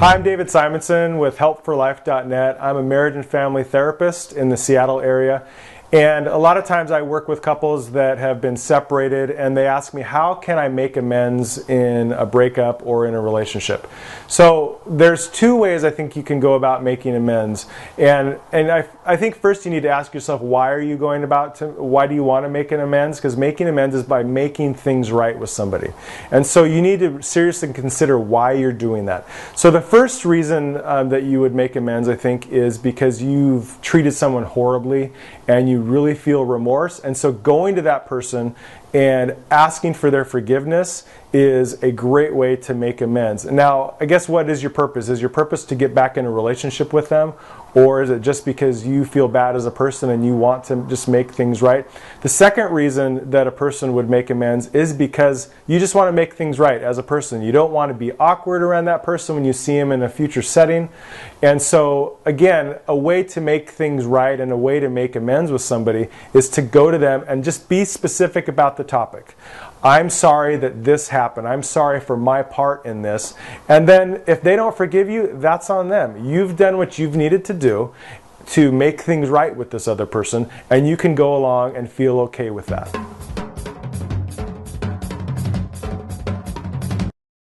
Hi, I'm David Simonson with helpforlife.net. I'm a marriage and family therapist in the Seattle area. And a lot of times I work with couples that have been separated and they ask me, how can I make amends in a breakup or in a relationship? So there's two ways I think you can go about making amends. And I think first you need to ask yourself, why do you want to make an amends? Because making amends is by making things right with somebody. And so you need to seriously consider why you're doing that. So the first reason that you would make amends, I think, is because you've treated someone horribly and you really feel remorse. And so going to that person and asking for their forgiveness is a great way to make amends. Now, I guess what is your purpose? Is your purpose to get back in a relationship with them? Or is it just because you feel bad as a person and you want to just make things right? The second reason that a person would make amends is because you just want to make things right as a person. You don't want to be awkward around that person when you see him in a future setting. And so, again, a way to make things right and a way to make amends with somebody is to go to them and just be specific about the topic. I'm sorry that this happened. I'm sorry for my part in this. And then if they don't forgive you, that's on them. You've done what you've needed to do to make things right with this other person, and you can go along and feel okay with that.